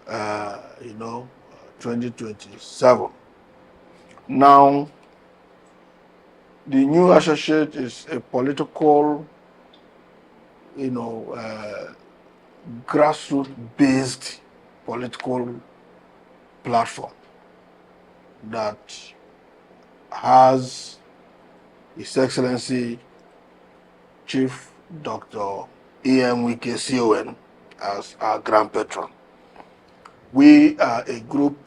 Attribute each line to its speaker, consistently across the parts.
Speaker 1: 2027. Now, the new associate is a political, grassroots-based political platform that has His Excellency Chief Dr. Nyesomwike CON as our grand patron. We are a group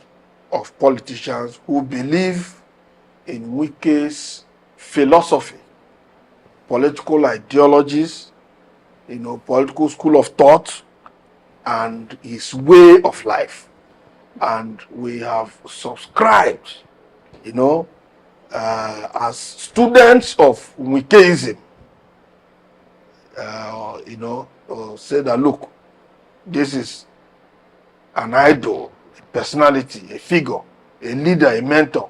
Speaker 1: of politicians who believe in Wike's philosophy, political ideologies, political school of thought, and his way of life. And we have subscribed, as students of Wikeism, say that, look, this is an idol, a personality, a figure, a leader, a mentor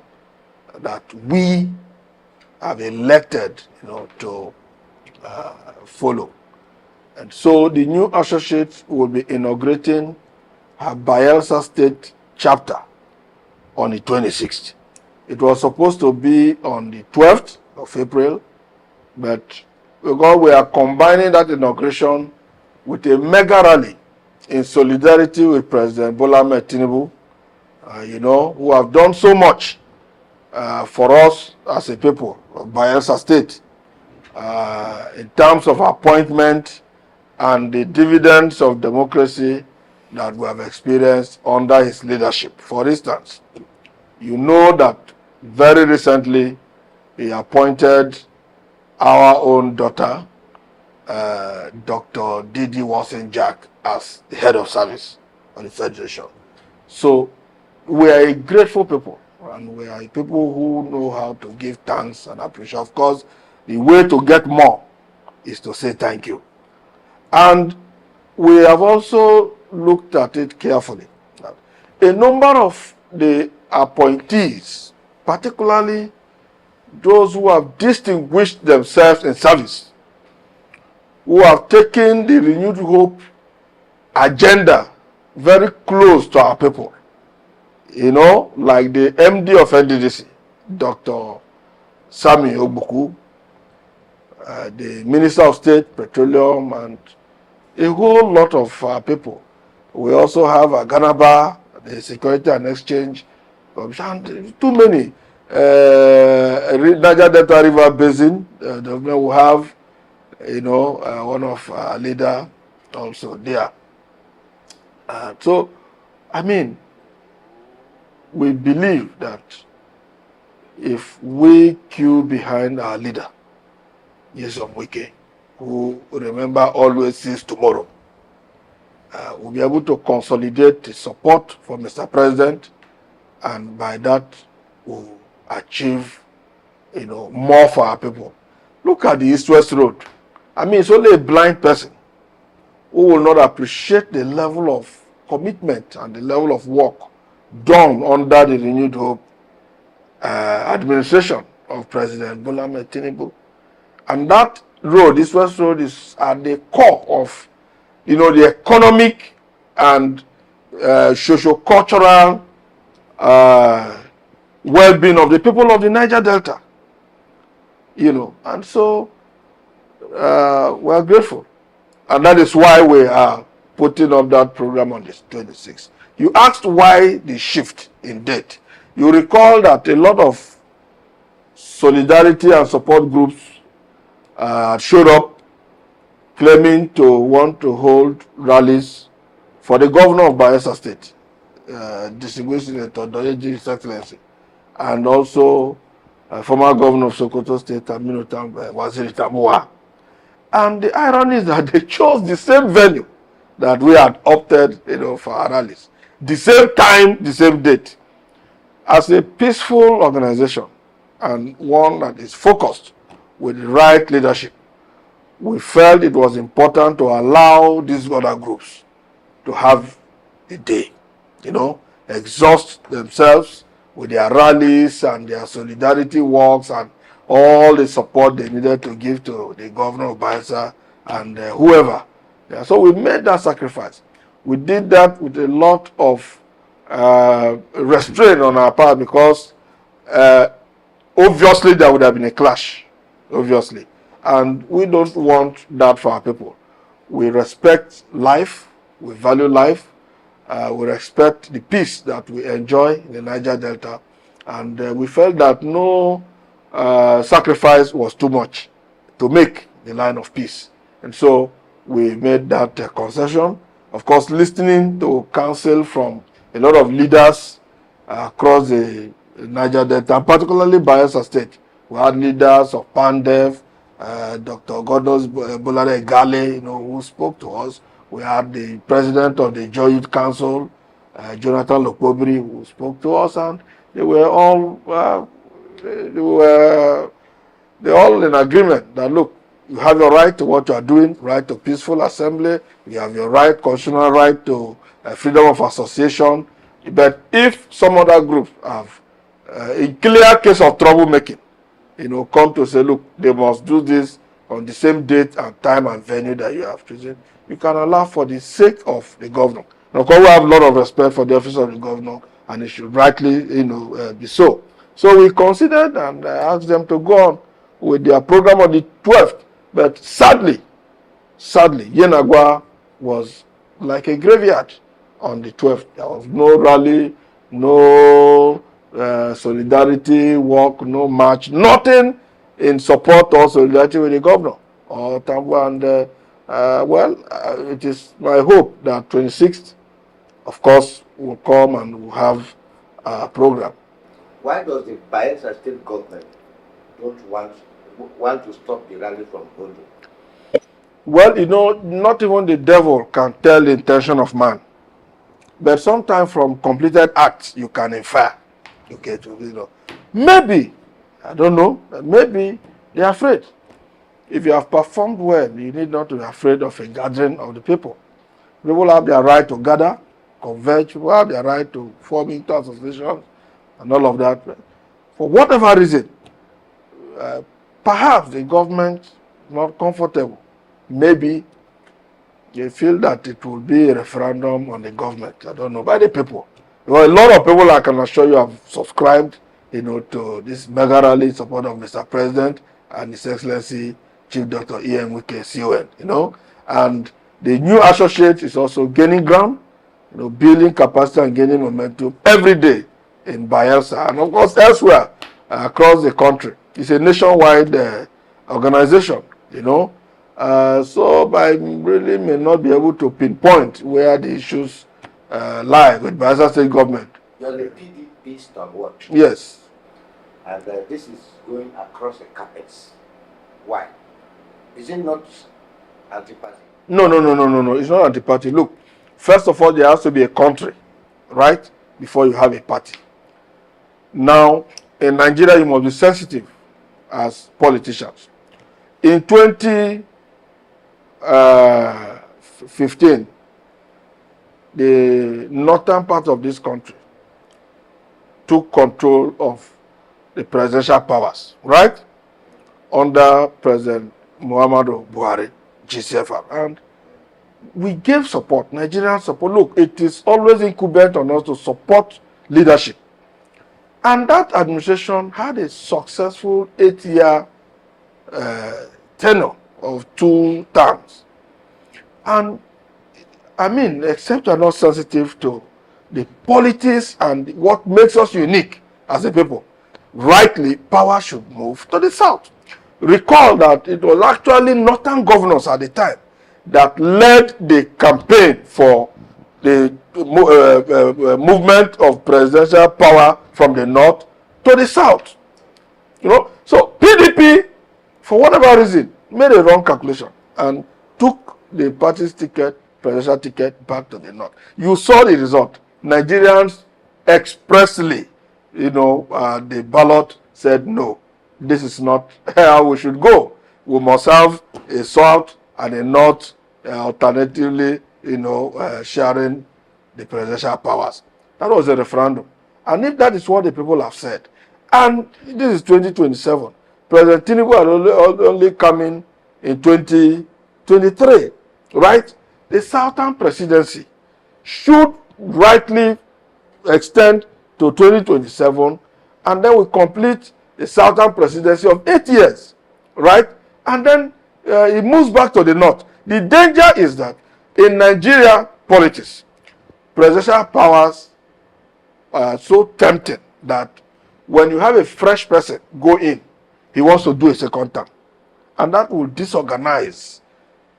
Speaker 1: that we have elected, to follow. And so the new associate will be inaugurating her Bayelsa State chapter on the 26th. It was supposed to be on the 12th of April, but because we are combining that inauguration with a mega rally in solidarity with President Bola Ahmed Tinubu, who have done so much for us as a people of Bayelsa State in terms of appointment and the dividends of democracy that we have experienced under his leadership. For instance, you know that very recently he appointed our own daughter, Dr. Diri Jack, as the head of service on the Federation. So we are a grateful people, and we are people who know how to give thanks and appreciation. Of course, the way to get more is to say thank you. And we have also looked at it carefully. A number of the appointees, particularly those who have distinguished themselves in service, who have taken the renewed hope agenda very close to our people, like the MD of NDDC, Dr. Sami Ogbuku, the Minister of State, Petroleum, and a whole lot of people. We also have Ganaba, the Security and Exchange, and too many. Naija Delta River Basin, we have, one of our leader also there. So, we believe that if we queue behind our leader, NaijaNews, who remember always sees tomorrow, we'll be able to consolidate the support for Mr. President, and by that we'll achieve, more for our people. Look at the East-West Road. It's only a blind person who will not appreciate the level of commitment and the level of work done under the renewed hope administration of President Bola Ahmed Tinubu. And that road, this West Road, is at the core of, the economic and socio-cultural well-being of the people of the Niger Delta. And so we are grateful. And that is why we are putting up that program on the 26th. You asked why the shift in date. You recall that a lot of solidarity and support groups showed up claiming to want to hold rallies for the governor of Bayelsa State, distinguished Senator Diri, His Excellency, and also former governor of Sokoto State, Aminu Waziri Tambuwal. And the irony is that they chose the same venue that we had opted, for our rallies. The same time, the same date. As a peaceful organization and one that is focused with the right leadership, we felt it was important to allow these other groups to have a day, exhaust themselves with their rallies and their solidarity walks and all the support they needed to give to the governor of Bayelsa and whoever. Yeah, so we made that sacrifice. We did that with a lot of restraint on our part because obviously there would have been a clash, obviously. And we don't want that for our people. We respect life, we value life, we respect the peace that we enjoy in the Niger Delta, and we felt that no sacrifice was too much to make the line of peace. And so we made that concession. Of course, listening to counsel from a lot of leaders across the Niger Delta, and particularly Bayelsa State. We had leaders of PANDEF, Dr. Godos Bolade Gale, who spoke to us. We had the president of the Joy Youth Council, Jonathan Lokobri, who spoke to us, and they were all they're all in agreement that, look, you have your right to what you are doing, right to peaceful assembly, you have your right, constitutional right to freedom of association. But if some other group have a clear case of troublemaking, come to say, look, they must do this on the same date and time and venue that you have chosen, you can allow for the sake of the governor. Now, of course, we have a lot of respect for the office of the governor, and it should rightly, be so. So we considered and asked them to go on with their program on the 12th. But sadly, Yenagwa was like a graveyard on the 12th. There was no rally, no solidarity walk, no march, nothing in support or solidarity with the governor or Tambo. And it is my hope that 26th, of course, will come and we'll have a program.
Speaker 2: Why does the Bayelsa state government don't want to stop the rally from holding?
Speaker 1: Well, not even the devil can tell the intention of man. But sometimes from completed acts, you can infer. Okay, maybe, I don't know, maybe they're afraid. If you have performed well, you need not to be afraid of a gathering of the people. People have their right to gather, converge, people have their right to form into associations and all of that. For whatever reason, perhaps the government is not comfortable. Maybe they feel that it will be a referendum on the government. I don't know, by the people. Well, a lot of people, I can assure you, have subscribed, to this mega rally in support of Mr. President and His Excellency Chief Dr. NaijaNews, CON, and the new associate is also gaining ground, building capacity and gaining momentum every day in Bayelsa and of course elsewhere across the country. It's a nationwide organization, so I really may not be able to pinpoint where the issues lie with Bayelsa State government.
Speaker 2: You're the PDP stalwart.
Speaker 1: Yes.
Speaker 2: And this is going across the carpets. Why? Is it not anti-party?
Speaker 1: No. It's not anti-party. Look, first of all, there has to be a country, right, before you have a party. Now, in Nigeria, you must be sensitive as politicians. In 2015, the northern part of this country took control of the presidential powers, right? Under President Muhammadu Buhari, GCFR. And we gave support, Nigerian support. Look, it is always incumbent on us to support leadership. And that administration had a successful 8-year tenure of 2 terms. And I mean, except we are not sensitive to the politics and what makes us unique as a people, rightly, power should move to the south. Recall that it was actually northern governors at the time that led the campaign for the movement of presidential power from the north to the south. So PDP, for whatever reason, made a wrong calculation and took the party's ticket, presidential ticket, back to the north. You saw the result. Nigerians expressly, the ballot said no. This is not how we should go. We must have a south and a north alternatively, sharing the presidential powers. That was a referendum. And if that is what the people have said, and this is 2027, President Tinubu had only coming in 2023, right? The Southern presidency should rightly extend to 2027, and then we complete the southern presidency of 8 years, right? And then it moves back to the north. The danger is that in Nigeria politics, presidential powers are so tempting that when you have a fresh person go in, he wants to do a second term. And that will disorganize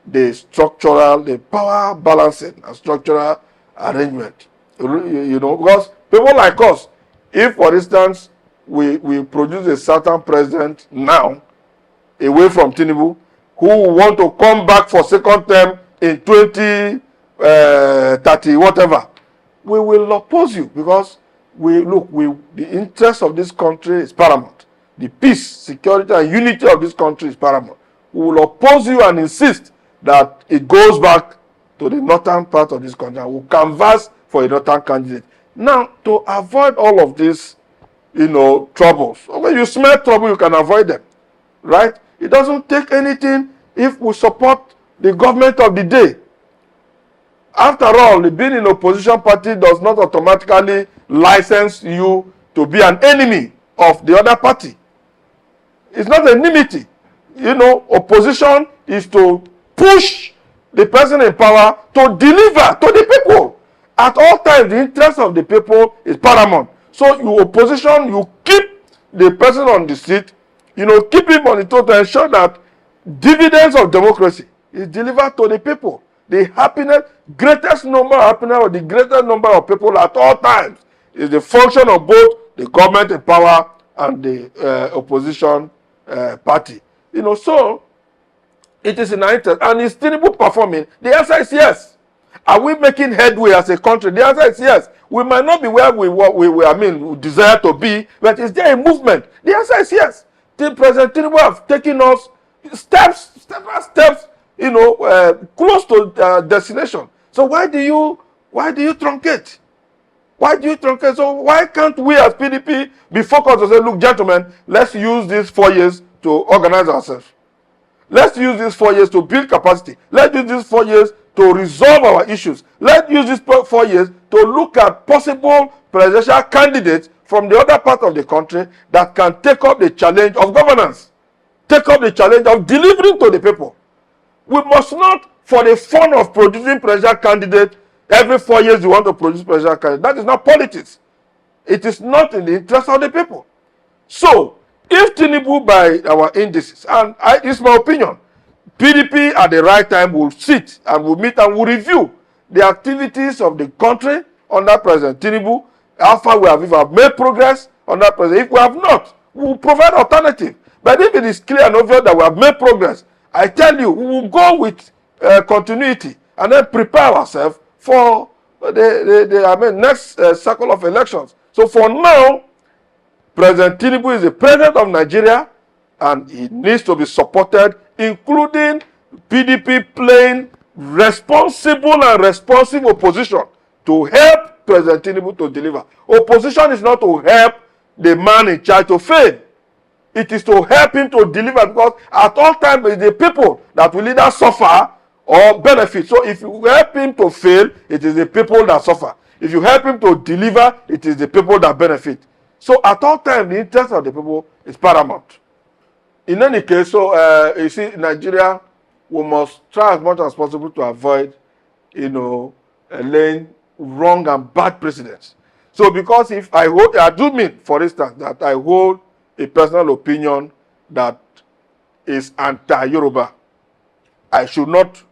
Speaker 1: the power balancing and structural arrangement. You know, because people like us, if for instance we produce a certain president now away from Tinubu, who want to come back for second term in 2030 whatever, we will oppose you, because the interest of this country is paramount. The peace, security, and unity of this country is paramount. We will oppose you and insist that it goes back to the northern part of this country, and we'll canvass for a northern candidate. Now, to avoid all of these, troubles. When you smell trouble, you can avoid them, right? It doesn't take anything if we support the government of the day. After all, being in opposition party does not automatically license you to be an enemy of the other party. It's not enmity. Opposition is to push the person in power to deliver to the people. At all times, the interest of the people is paramount. So, you keep the person on the seat, keep him on the throne to ensure that dividends of democracy is delivered to the people. The greatest number of happiness, or the greatest number of people at all times, is the function of both the government in power and the opposition party. So it is in our interest. And is Tinubu performing? The answer is yes. Are we making headway as a country? The answer is yes. We might not be where we desire to be, but is there a movement? The answer is yes. President Tinubu have taken us steps, close to destination. So why do you truncate? Why do you truncate? So why can't we as PDP be focused and say, look, gentlemen, let's use these 4 years to organize ourselves. Let's use these 4 years to build capacity. Let's use these 4 years to resolve our issues. Let's use these 4 years to look at possible presidential candidates from the other part of the country that can take up the challenge of governance, take up the challenge of delivering to the people. We must not, for the fun of producing presidential candidates, every 4 years you want to produce presidential candidates. That is not politics. It is not in the interest of the people. So, if Tinubu, by our indices, and it's my opinion, PDP at the right time will sit and will meet and will review the activities of the country under President Tinubu, how far we have made progress under President. If we have not, we will provide alternative. But if it is clear and obvious that we have made progress, I tell you, we will go with continuity and then prepare ourselves for the next cycle of elections. So for now, President Tinubu is the president of Nigeria, and he needs to be supported, including PDP playing responsible and responsive opposition to help President Tinubu to deliver. Opposition is not to help the man in charge to fail. It is to help him to deliver, because at all times it's the people that will either suffer or benefit. So if you help him to fail, it is the people that suffer. If you help him to deliver, it is the people that benefit. So at all times, the interest of the people is paramount. In any case, so you see, in Nigeria, we must try as much as possible to avoid, laying wrong and bad precedents. So because if I do mean, for instance, that I hold a personal opinion that is anti-Yoruba, I should not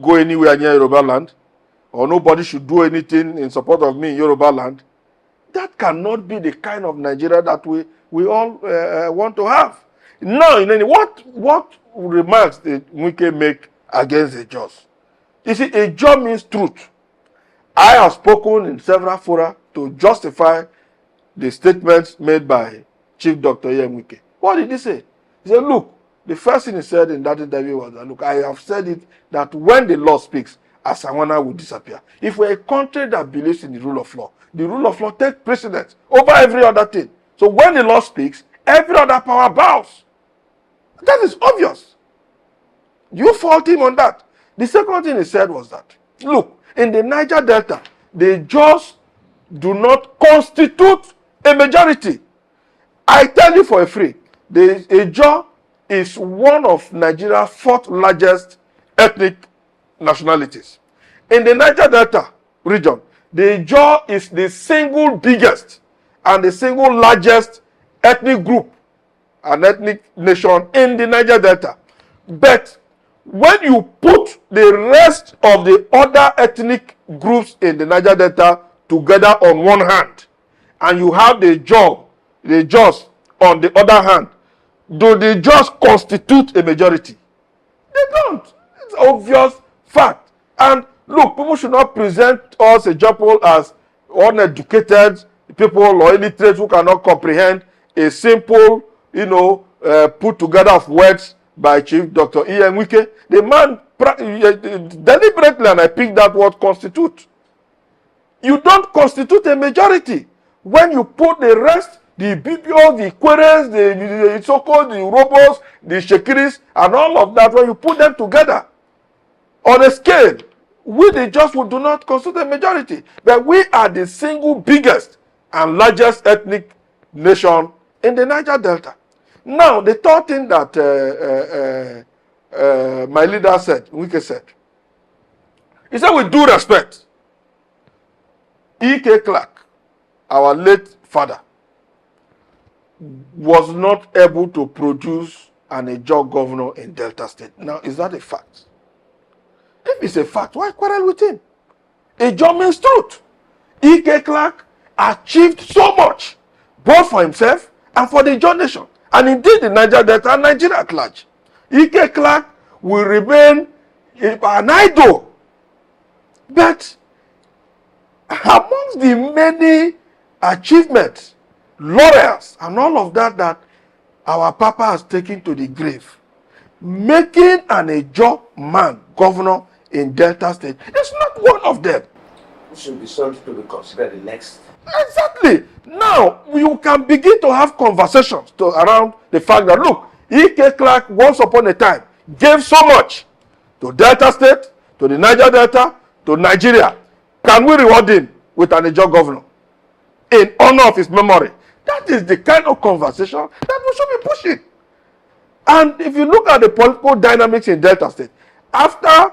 Speaker 1: go anywhere near Yoruba land, or nobody should do anything in support of me in Yoruba land. That cannot be the kind of Nigeria that we all want to have. Now, what remarks did Wike make against the Jaws? You see, a Jaw means truth. I have spoken in several fora to justify the statements made by Chief Dr. Wike. What did he say? He said, look, the first thing he said in that interview was that, look, I have said it, that when the law speaks, Asawana will disappear. If we're a country that believes in the rule of law takes precedence over every other thing. So when the law speaks, every other power bows. That is obvious. You fault him on that. The second thing he said was that, look, in the Niger Delta, the Jaws do not constitute a majority. I tell you for a free, the Ijaw is one of Nigeria's fourth largest ethnic nationalities. In the Niger Delta region, the Ijaw is the single biggest and the single largest ethnic group and ethnic nation in the Niger Delta. But when you put the rest of the other ethnic groups in the Niger Delta together on one hand, and you have the Jaws on the other hand, do the Jaws constitute a majority? They don't. It's obvious fact. And look, people should not present us example as uneducated people or illiterate who cannot comprehend a simple, put together of words by Chief Dr. NaijaNews. The man deliberately, and I picked that word, constitute. You don't constitute a majority when you put the rest, the BBO, the Queres, the Isoko, the Robos, the Shekiris, and all of that, when you put them together on a scale, we the Jaws do not constitute a majority. But we are the single biggest and largest ethnic nation in the Niger Delta. Now, the third thing that my leader said, Wike said, he said, with due respect, E.K. Clark, our late father, was not able to produce an Ijaw governor in Delta State. Now, is that a fact? If it's a fact, why quarrel with him? Ijaw means truth. E.K. Clark achieved so much, both for himself and for the Ijaw nation, and indeed the Niger Delta and Nigeria at large. E.K. Clark will remain an idol. But amongst the many achievements, laurels, and all of that our Papa has taken to the grave, making an Ijaw man governor in Delta State is not one of them.
Speaker 2: It should be something to be considered the next.
Speaker 1: Exactly. Now, you can begin to have conversations around the fact that, look, E.K. Clark once upon a time gave so much to Delta State, to the Niger Delta, to Nigeria. Can we reward him with an Ijaw governor in honor of his memory? That is the kind of conversation that we should be pushing. And if you look at the political dynamics in Delta State, after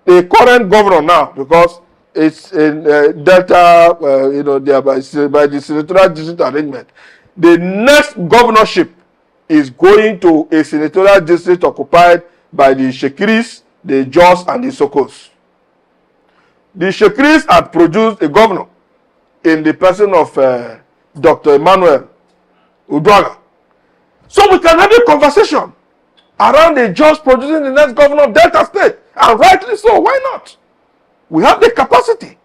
Speaker 1: the current governor now, because it's in Delta, by the senatorial district arrangement, the next governorship is going to a senatorial district occupied by the Shekiris, the Jaws, and the Sokos. The Shekiris had produced a governor in the person of Dr. Emmanuel Uduaga. So we can have a conversation around the Jaws producing the next governor of Delta State, and rightly so. Why not? We have the capacity.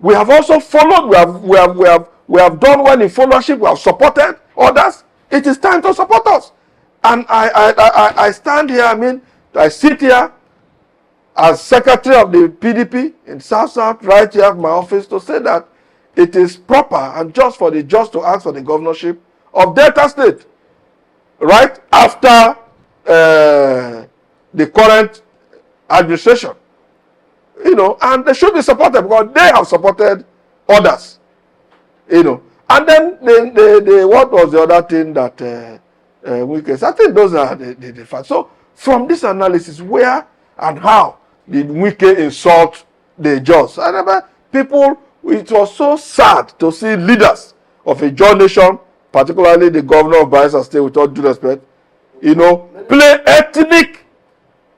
Speaker 1: We have also followed. We have done well in followership. We have supported others. It is time to support us. And I stand here. I sit here as secretary of the PDP in South, right here at my office, to say that it is proper and just for the Jaws to ask for the governorship of Delta State, right after the current administration. And they should be supported because they have supported others. And then the what was the other thing that Wike said? I think those are the facts. So from this analysis, where and how did Wike insult the Jaws? I remember people. It was so sad to see leaders of a Jaw nation, particularly the governor of Bayelsa State, with all due respect, play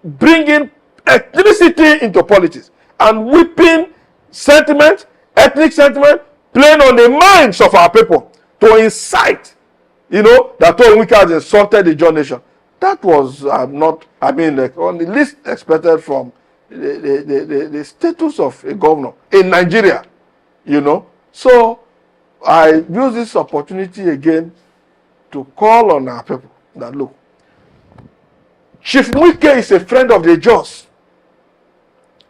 Speaker 1: bringing ethnicity into politics and whipping sentiment, ethnic sentiment, playing on the minds of our people to incite, that Wike has insulted the Jaw nation. That was on the least expected from the status of a governor in Nigeria. So I use this opportunity again to call on our people that, look, Chief Wike is a friend of the Jaws.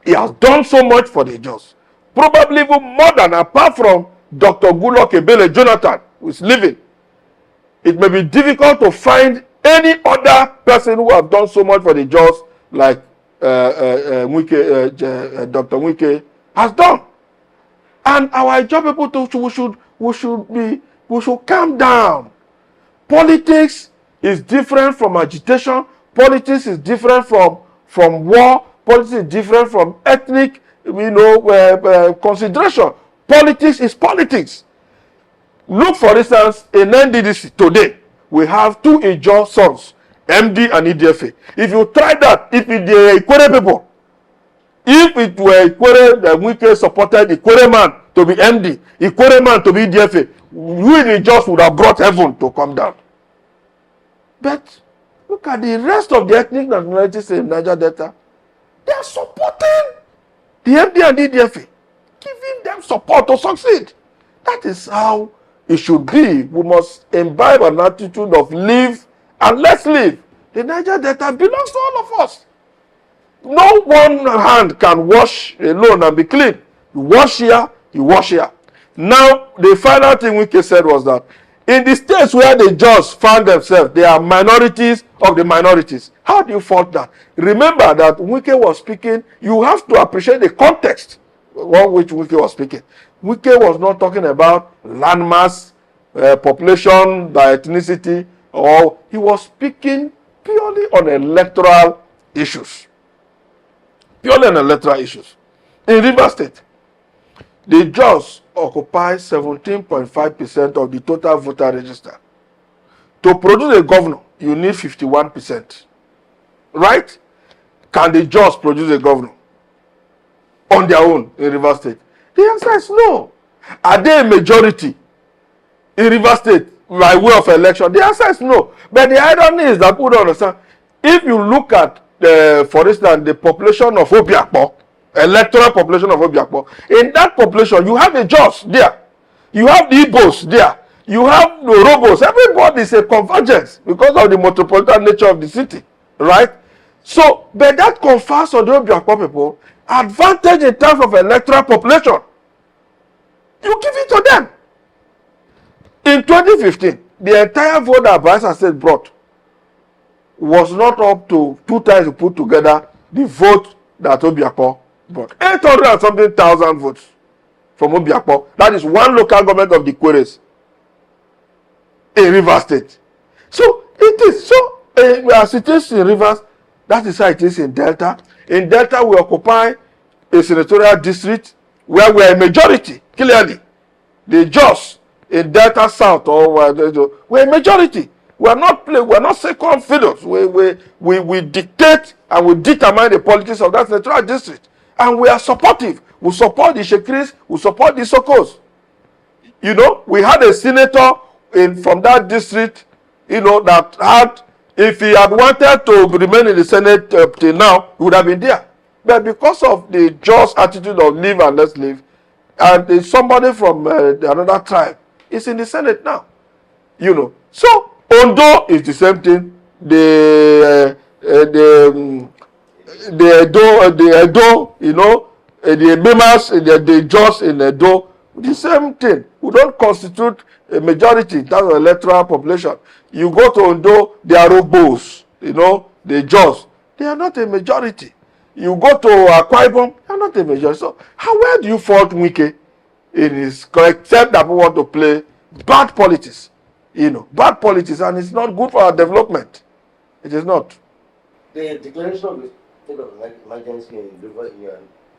Speaker 1: He has done so much for the Jaws, probably even more than, apart from Dr. Goodluck Ebele Jonathan, who is living. It may be difficult to find any other person who has done so much for the Jaws like Dr. Wike has done. And our job people we should calm down. Politics is different from agitation. Politics is different from war. Politics is different from ethnic, consideration. Politics is politics. Look, for instance, in NDDC today, we have 2 Ijaw sons, MD and EDFA. If you try that, if it were Ikwere people, if it were Ikwere, the Wike supported Ikwere man to be MD, Ikwere man to be EDFA, we the Ijaws would have brought heaven to come down. But look at the rest of the ethnic nationalities in Niger Delta. They are supporting the MD and EDFA, giving them support to succeed. That is how it should be. We must imbibe an attitude of live and let's live. The Niger Delta belongs to all of us. No one hand can wash alone and be clean. You wash here, you wash here. Now, the final thing Wike said was that in the states where the Jaws found themselves, they are minorities of the minorities. How do you fault that? Remember that Wike was speaking, you have to appreciate the context on which Wike was speaking. Wike was not talking about landmass, population by ethnicity, or he was speaking purely on electoral issues. Purely on electoral issues. In Rivers State, the Jaws occupy 17.5% of the total voter register. To produce a governor, you need 51%. Right? Can the Jaws produce a governor on their own in Rivers State? The answer is no. Are they a majority in Rivers State by way of election? The answer is no. But the irony is that people don't understand. If you look at, for instance, the population of Obiakpo, electoral population of Obiakpo, in that population, you have the Jaws there. You have the Igbos there. You have the Robos. Everybody is a convergence because of the metropolitan nature of the city. Right? So, but that confers on the Obiakpo people advantage in terms of electoral population. You give it to them. In 2015, the entire vote that Bayelsa State brought was not up to 2 times put together the vote that Obiakpo brought. 800 and something thousand votes from Obiakpo. That is one local government of the Queries in Rivers State. So it is so as it is in Rivers, that is how it is in Delta. In Delta, we occupy a senatorial district where we are a majority, clearly. The Jos in Delta South, we're a majority. We are not second fiddles. We dictate and we determine the politics of that senatorial district. And we are supportive. We support the Shekris, we support the Sokos. We had a senator from that district, that had, if he had wanted to remain in the Senate till now, he would have been there. But because of the just attitude of live and let's live, and somebody from another tribe is in the Senate now. So Ondo is the same thing. The Edo, the Ebemas, the Jos in Edo, the same thing. We don't constitute a majority in terms of electoral population. You go to Ondo, they are Robos, the Jos. They are not a majority. You go to Akwa Ibom, they are not a majority. So where do you fault Wike in his, except that we want to play bad politics? Bad politics, and it's not good for our development. It is not.
Speaker 2: The declaration of the state of emergency in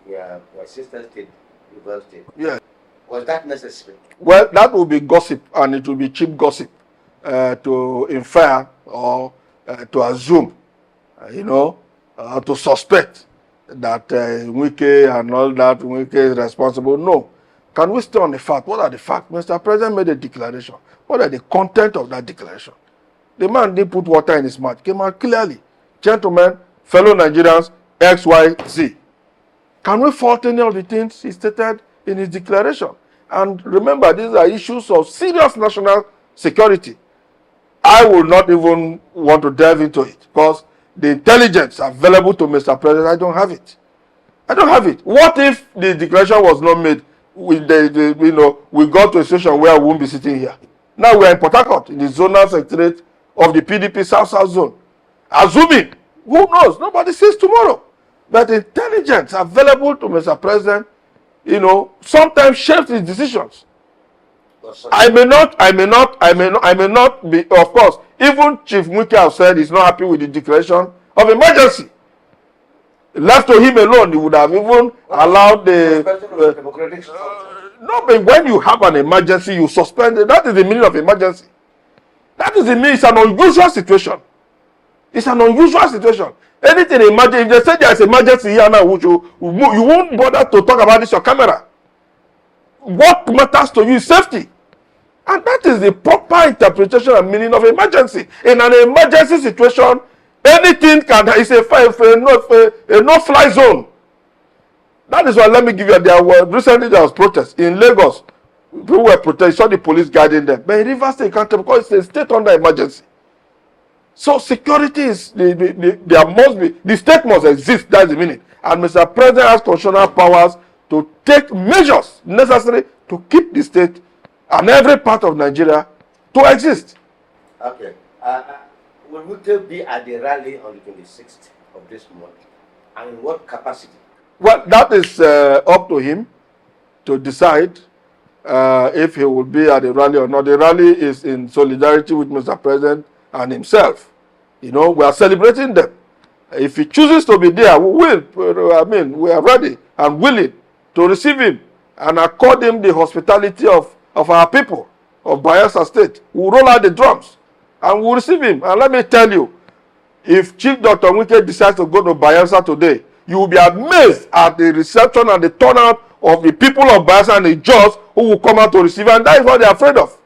Speaker 2: your sister state, Rivers State.
Speaker 1: Yeah.
Speaker 2: Was that necessary?
Speaker 1: Well, that will be gossip, and it will be cheap gossip to infer or to assume, to suspect that Wike and all that, Wike is responsible. No. Can we stay on the fact? What are the facts? Mr. President made a declaration. What are the content of that declaration? The man didn't put water in his mouth. Came out clearly. Gentlemen, fellow Nigerians, X, Y, Z. Can we fault any of the things he stated in his declaration? And remember, these are issues of serious national security. I will not even want to delve into it because the intelligence available to Mr. President, I don't have it. I don't have it. What if the declaration was not made? We got to a situation where we won't be sitting here. Now we are in Port Harcourt, in the zonal secretariat of the PDP South Zone. Assuming, who knows? Nobody sees tomorrow. But intelligence available to Mr. President sometimes shapes his decisions.
Speaker 2: Also,
Speaker 1: I may not be, of course, even Chief Mwike have said he's not happy with the declaration of emergency. Left to him alone, he would have even allowed the
Speaker 2: democratic structure.
Speaker 1: no, but when you have an emergency, you suspend it. That is the meaning of emergency. That is the meaning. It's an unusual situation. It's an unusual situation. Anything emergency, if they say there is emergency here now, you won't bother to talk about this on camera. What matters to you is safety. And that is the proper interpretation and meaning of emergency. In an emergency situation, anything can, it's a no-fly zone. That is why, let me give you, recently there was protest in Lagos. People were protesting, saw the police guiding them. But in Rivers State, can't because it's a state under emergency. So security is, there must be, the state must exist, that's the meaning. And Mr. President has constitutional powers to take measures necessary to keep the state and every part of Nigeria to exist.
Speaker 2: Okay. Will Wike be at the rally on the 26th of this month? And in what capacity?
Speaker 1: Well, that is up to him to decide if he will be at the rally or not. The rally is in solidarity with Mr. President and himself. We are celebrating them. If he chooses to be there, we will. We are ready and willing to receive him and accord him the hospitality of our people of Bayelsa State. We'll roll out the drums and we'll receive him. And let me tell you, if Chief Dr. Wike decides to go to Bayelsa today, you will be amazed at the reception and the turnout of the people of Bayelsa and the judges who will come out to receive him. And that is what they are afraid of.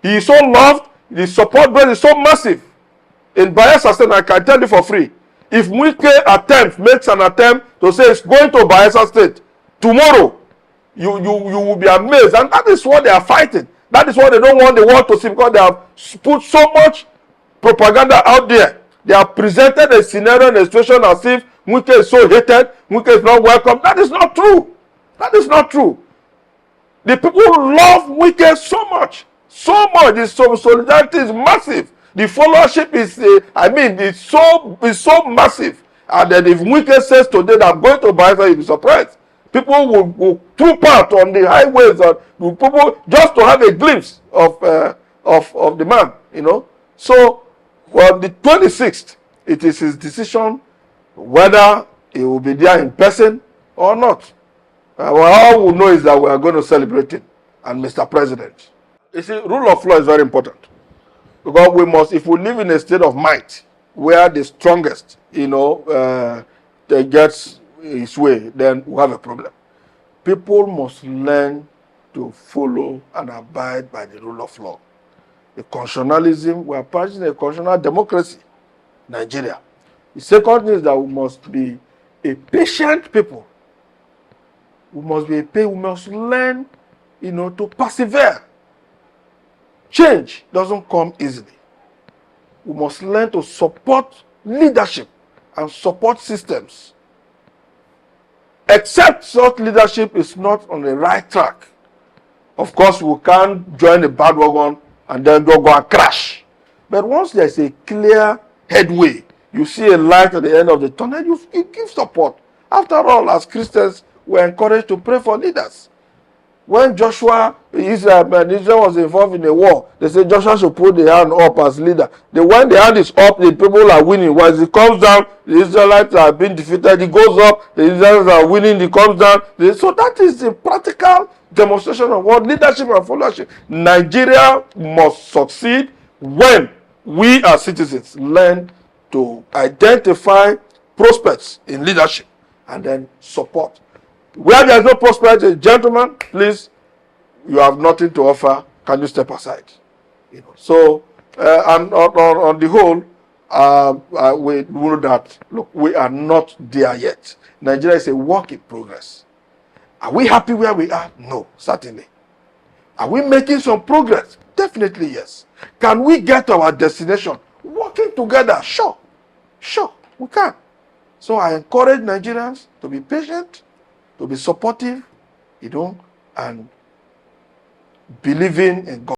Speaker 1: He is so loved, the support base is so massive. In Bayelsa State, I can tell you for free, if Wike makes an attempt to say it's going to Bayelsa State tomorrow, you will be amazed. And that is what they are fighting. That is what they don't want the world to see, because they have put so much propaganda out there. They have presented a scenario and a situation as if Wike is so hated, Wike is not welcome. That is not true. That is not true. The people love Wike so much. So much. The solidarity is massive. The followership is, it's so massive. And then if Wike says today that I'm going to Bayelsa, you'll be surprised. People will troop out on the highways, people just to have a glimpse of the man, So, on the 26th, it is his decision whether he will be there in person or not. All we know is that we are going to celebrate him and Mr. President. You see, rule of law is very important. Because we must, if we live in a state of might, where the strongest, gets his way, then we have a problem. People must learn to follow and abide by the rule of law. The constitutionalism, we are practicing a constitutional democracy, Nigeria. The second thing is that we must be a patient people. We must learn, to persevere. Change doesn't come easily. We must learn to support leadership and support systems. Except such leadership is not on the right track. Of course, we can't join the bad wagon and then go and crash. But once there's a clear headway, you see a light at the end of the tunnel, you give support. After all, as Christians, we're encouraged to pray for leaders. When Israel was involved in a war, they said Joshua should put the hand up as leader. When the hand is up, the people are winning. Once it comes down, the Israelites are being defeated. It goes up, the Israelites are winning. It comes down. So that is the practical demonstration of what leadership and followership. Nigeria must succeed when we as citizens learn to identify prospects in leadership and then support. Where there is no prosperity, gentlemen, please, you have nothing to offer. Can you step aside? So, and on the whole, we know that, look, we are not there yet. Nigeria is a work in progress. Are we happy where we are? No, certainly. Are we making some progress? Definitely yes. Can we get to our destination working together? Sure, we can. So I encourage Nigerians to be patient, to be supportive, and believing in God.